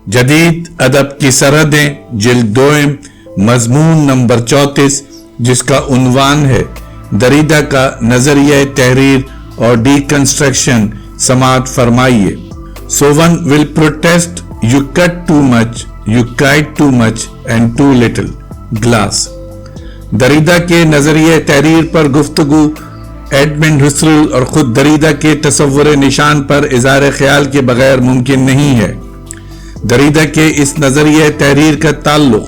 जदीद अदब की सरहदें जिल्द 2 मजमून नंबर 34 जिसका उन्वान है दरीदा का नजरिया तहरीर और डीकंस्ट्रक्शन समाअत फरमाइए। So one will protest you cut too much, you kite too much and too little. Glass। Derrida के नजरिया तहरीर पर गुफ्तगू एडमंड हुसरल और खुद दरीदा के तसव्वुर निशान पर इज़हार ख्याल के बगैर मुमकिन नहीं है। दरीदा के इस नजरिया तहरीर का ताल्लुक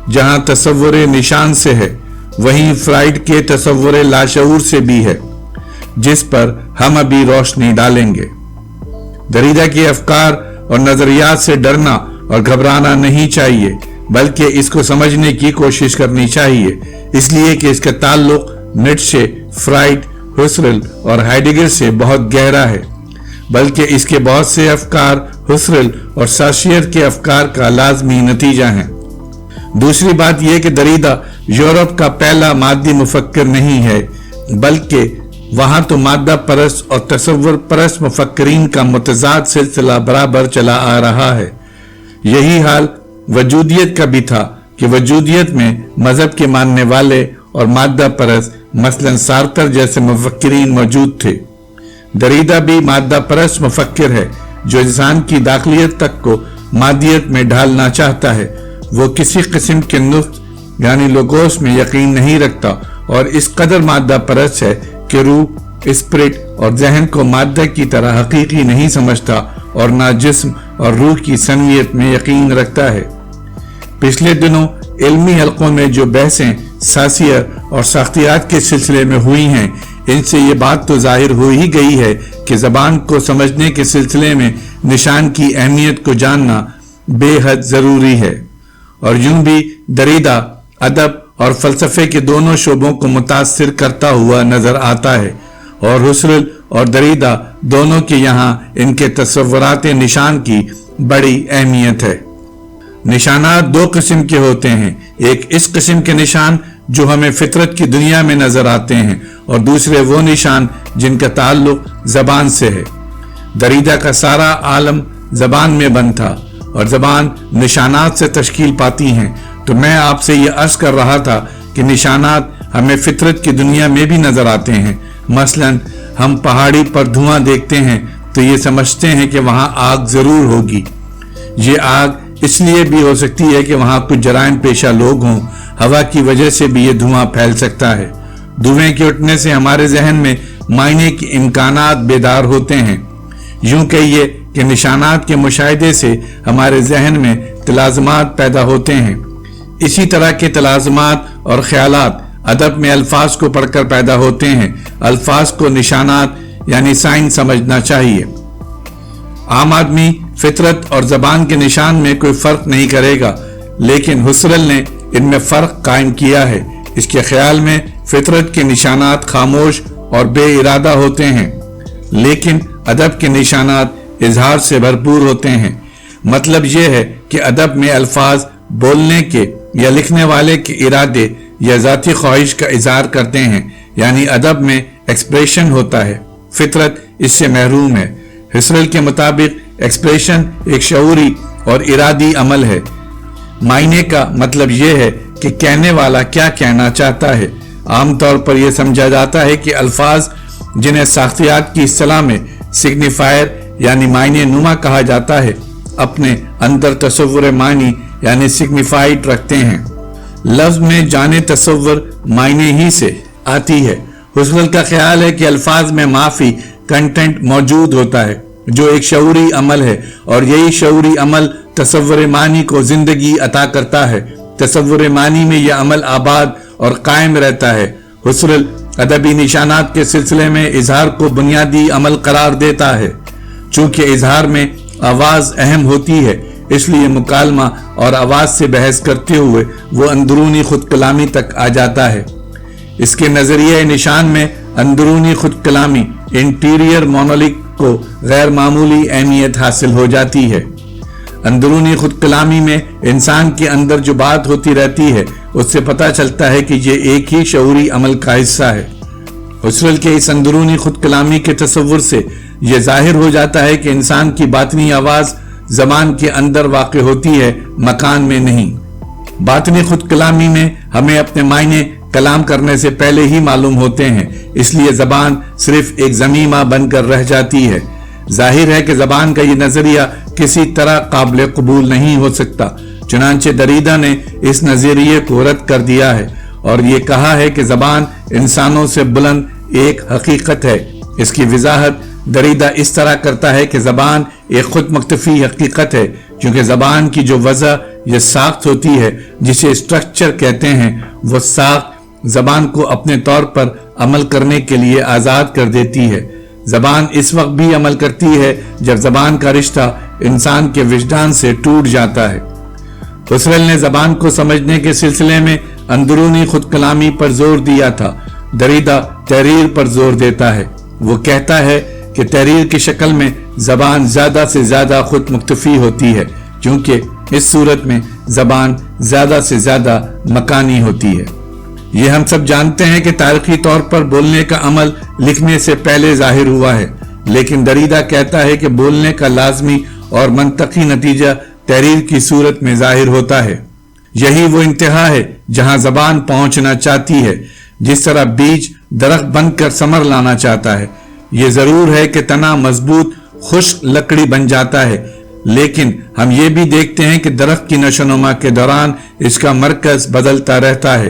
जहां तसव्वुर निशान से है वहीं फ्राइड के तसव्वुर लाशऊर से भी है, जिस पर हम अभी रोशनी डालेंगे। दरीदा के अफकार और नजरियात से डरना और घबराना नहीं चाहिए, बल्कि इसको समझने की कोशिश करनी चाहिए, इसलिए कि इसका ताल्लुक नीत्शे, फ्राइड, हुसरल और हाइडेगर से बहुत गहरा है, बल्कि इसके बहुत से अफकार हुसरल और साशियर के अफकार का लाजमी नतीजा है। दूसरी बात यह कि दरीदा यूरोप का पहला मादी मुफक्किर नहीं है, बल्कि वहां तो मादा परस्त और तसव्वुर परस्त मुफक्किरीन का मुतजाद सिलसिला बराबर चला आ रहा है। यही हाल वजूदियत का भी था कि वजूदियत में मजहब के मानने वाले और मादा परस्त मसलन सार्तर जैसे मुफक्किरीन मौजूद थे। दरीदा भी मादा परस्त मुफक्किर है जो इंसान की दाखिलियत तक को मादियत में ढालना चाहता है। वो किसी किस्म के नुक्स यानी लोगोस में यकीन नहीं रखता और इस कदर मादा परस्त है कि रूह, स्पिरिट और जहन को मादा की तरह हकीकी नहीं समझता और ना जिस्म और रूह की सनवियत में यकीन रखता है। पिछले दिनों इल्मी हलकों में जो बहसें सासियर और साख्तियात के सिलसिले में हुई हैं, इनसे ये बात तो जाहिर हो ही गई है कि जबान को समझने के सिलसिले में निशान की अहमियत को जानना बेहद जरूरी है। और यूं भी दरीदा अदब और फलसफे के दोनों शोबों को मुतासिर करता हुआ नजर आता है और हुसरल और दरीदा दोनों के यहाँ इनके तसव्वुरात निशान की बड़ी अहमियत है। निशानात 2 किस्म के होते हैं, एक इस किस्म के निशान जो हमें फितरत की दुनिया में नजर आते हैं और दूसरे वो निशान जिनका ताल्लुक जबान से है। दरीदा का सारा आलम जबान में बंद था और जबान निशानात से तश्कील पाती हैं। तो मैं आपसे ये अर्ज कर रहा था कि निशानात हमें फितरत की दुनिया में भी नजर आते हैं। मसलन हम पहाड़ी पर धुआं देखते हैं तो ये समझते हैं कि वहां आग जरूर होगी। ये आग इसलिए भी हो सकती है कि वहां कुछ जराइम पेशा लोग हों, हवा की वजह से भी ये धुआं फैल सकता है। धुएं के उठने से हमारे जहन में मायने के इम्कानात बेदार होते हैं। यूं कहिए कि निशानात के मुशाहिदे से हमारे जहन में तलाज़ुमात पैदा होते हैं। इसी तरह के तलाज़ुमात और ख्यालात अदब में अल्फाज को पढ़कर पैदा होते हैं। अल्फाज को निशानात यानी साइन समझना चाहिए। आम आदमी फितरत और जबान के निशान में कोई फर्क नहीं करेगा, लेकिन हुसरल ने इनमें फर्क कायम किया है। इसके ख्याल में फितरत के निशानात खामोश और बेइरादा होते हैं, लेकिन अदब के निशानात इजहार से भरपूर होते हैं। मतलब यह है कि अदब में अल्फाज बोलने के या लिखने वाले के इरादे या जाती ख्वाहिश का इजहार करते हैं, यानी अदब में एक्सप्रेशन होता है। फितरत इससे महरूम है। हुसरल के मुताबिक एक्सप्रेशन एक शऊरी और इरादी अमल है। मायने का मतलब यह है कि कहने वाला क्या कहना चाहता है। आमतौर पर यह समझा जाता है कि अल्फाज जिन्हें साख्तियात की इस्तिलाह में सिग्निफायर यानी मायने नुमा कहा जाता है, अपने अंदर तसव्वुर मानी यानी सिग्निफाइड रखते हैं। लफ्ज में जाने तसव्वुर मायने ही से आती है। हुसरल का ख्याल है कि अल्फाज में माफी कंटेंट मौजूद होता है जो एक शऊरी अमल है और यही शऊरी अमल तसव्वुर मानी को जिंदगी अता करता है। तसव्वुर मानी में यह अमल आबाद और कायम रहता है। हुसरल अदबी निशानात के सिलसिले में इजहार को बुनियादी अमल करार देता है। चूंकि इजहार में आवाज अहम होती है, इसलिए मुकालमा और आवाज से बहस करते हुए वो अंदरूनी खुद कलामी तक आ जाता है। इसके नजरिए निशान में अंदरूनी खुद कलामी इंटीरियर मोनोलिक को गैर मामूली अहमियत हासिल हो जाती है। अंदरूनी खुद कलामी में इंसान के अंदर जो बात होती रहती है उससे पता चलता है कि ये एक ही शऊरी अमल का हिस्सा है। حسرل کے اس اندرونی خود کلامی کے تصور سے یہ ظاہر ہو جاتا ہے کہ انسان کی باطنی آواز زبان کے اندر واقع ہوتی ہے، مکان میں نہیں۔ باطنی خود کلامی میں ہمیں اپنے معنی کلام کرنے سے پہلے ہی معلوم ہوتے ہیں، اس لیے زبان صرف ایک ضمیمہ بن کر رہ جاتی ہے۔ ظاہر ہے کہ زبان کا یہ نظریہ کسی طرح قابل قبول نہیں ہو سکتا، چنانچہ دریدہ نے اس نظریے کو رد کر دیا ہے اور یہ کہا ہے کہ زبان انسانوں سے بلند ایک حقیقت ہے۔ اس کی وضاحت دریدہ اس طرح کرتا ہے کہ زبان ایک خود مکتفی حقیقت ہے، کیونکہ زبان کی جو وضع یا ساخت ہوتی ہے جسے اسٹرکچر کہتے ہیں، وہ ساخت زبان کو اپنے طور پر عمل کرنے کے لیے آزاد کر دیتی ہے۔ زبان اس وقت بھی عمل کرتی ہے جب زبان کا رشتہ انسان کے وجدان سے ٹوٹ جاتا ہے۔ حسرل نے زبان کو سمجھنے کے سلسلے میں اندرونی خود کلامی پر زور دیا تھا، دریدہ تحریر پر زور دیتا ہے۔ وہ کہتا ہے کہ تحریر کی شکل میں زبان زیادہ سے زیادہ خود مکتفی ہوتی ہے، کیونکہ اس صورت میں زبان زیادہ سے زیادہ مکانی ہوتی ہے۔ یہ ہم سب جانتے ہیں کہ تاریخی طور پر بولنے کا عمل لکھنے سے پہلے ظاہر ہوا ہے، لیکن دریدہ کہتا ہے کہ بولنے کا لازمی اور منطقی نتیجہ تحریر کی صورت میں ظاہر ہوتا ہے۔ یہی وہ انتہا ہے جہاں زبان پہنچنا چاہتی ہے، جس طرح بیج درخت بن کر ثمر لانا چاہتا ہے۔ یہ ضرور ہے کہ تنا مضبوط خشک لکڑی بن جاتا ہے، لیکن ہم یہ بھی دیکھتے ہیں کہ درخت کی نشو و نما کے دوران اس کا مرکز بدلتا رہتا ہے۔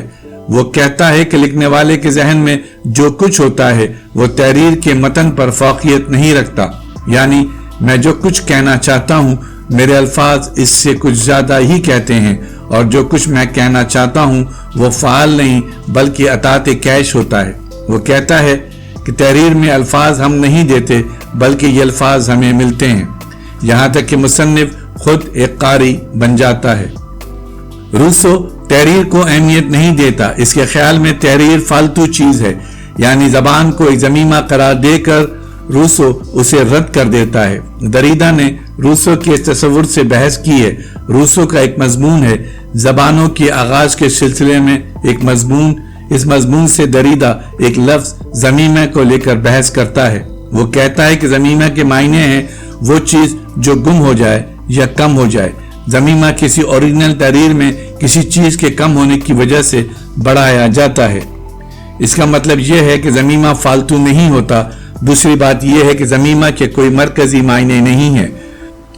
وہ کہتا ہے کہ لکھنے والے کے ذہن میں جو کچھ ہوتا ہے وہ تحریر کے متن پر فوقیت نہیں رکھتا، یعنی میں جو کچھ کہنا چاہتا ہوں میرے الفاظ اس سے کچھ زیادہ ہی کہتے ہیں، اور جو کچھ میں کہنا چاہتا ہوں وہ فعال نہیں بلکہ عطات کیش ہوتا ہے۔ وہ کہتا ہے کہ تحریر میں الفاظ ہم نہیں دیتے بلکہ یہ الفاظ ہمیں ملتے ہیں، یہاں تک کہ مصنف خود ایک قاری بن جاتا ہے۔ روسو تحریر کو اہمیت نہیں دیتا، اس کے خیال میں تحریر فالتو چیز ہے، یعنی زبان کو ایک ضمیمہ قرار دے کر روسو اسے رد کر دیتا ہے۔ دریدہ نے روسو کے اس تصور سے بحث کی ہے۔ روسو کا ایک مضمون ہے زبانوں کے آغاز کے سلسلے میں ایک مضمون، اس مضمون سے دریدہ ایک لفظ ضمیمہ کو لے کر بحث کرتا ہے۔ وہ کہتا ہے کہ ضمیمہ کے معنی ہیں وہ چیز جو گم ہو جائے یا کم ہو جائے۔ ضمیمہ کسی اوریجنل تحریر میں کسی چیز کے کم ہونے کی وجہ سے بڑھایا جاتا ہے۔ اس کا مطلب یہ ہے کہ ضمیمہ فالتو نہیں ہوتا۔ دوسری بات یہ ہے کہ ضمیمہ کے کوئی مرکزی معنی نہیں ہے۔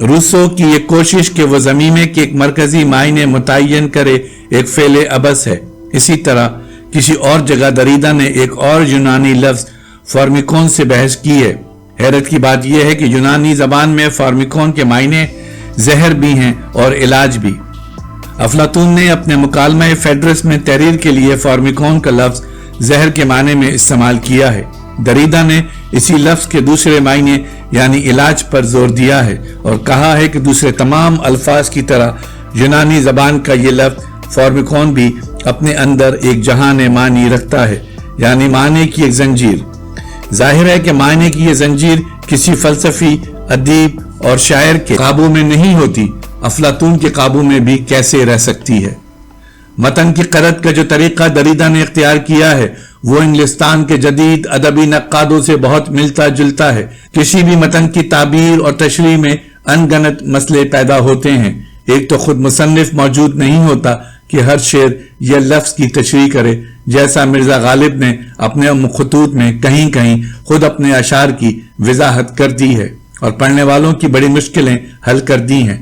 روسو کی یہ کوشش کہ وہ ضمیمے کے ایک مرکزی معنی متعین کرے ایک فعل عبث ہے۔ اسی طرح کسی اور جگہ دریدہ نے ایک اور یونانی لفظ فارمیکون سے بحث کی ہے۔ حیرت کی بات یہ ہے کہ یونانی زبان میں فارمیکون کے معنی زہر بھی ہیں اور علاج بھی۔ افلاطون نے اپنے مکالمہ فیڈرس میں تحریر کے لیے فارمیکون کا لفظ زہر کے معنی میں استعمال کیا ہے۔ دریدہ نے اسی لفظ کے دوسرے معنی یعنی علاج پر زور دیا ہے اور کہا ہے کہ دوسرے تمام الفاظ کی طرح یونانی زبان کا یہ لفظ فارمیکون بھی اپنے اندر ایک جہان معنی رکھتا ہے، یعنی معنی کی ایک زنجیر۔ ظاہر ہے کہ معنی کی یہ زنجیر کسی فلسفی، ادیب اور شاعر کے قابو میں نہیں ہوتی، افلاطون کے قابو میں بھی کیسے رہ سکتی ہے؟ متن کی قرأت کا جو طریقہ دریدہ نے اختیار کیا ہے وہ انگلستان کے جدید ادبی نقادوں سے بہت ملتا جلتا ہے۔ کسی بھی متن کی تعبیر اور تشریح میں ان گنت مسئلے پیدا ہوتے ہیں۔ ایک تو خود مصنف موجود نہیں ہوتا کہ ہر شعر یا لفظ کی تشریح کرے، جیسا مرزا غالب نے اپنے خطوط میں کہیں کہیں خود اپنے اشعار کی وضاحت کر دی ہے اور پڑھنے والوں کی بڑی مشکلیں حل کر دی ہیں۔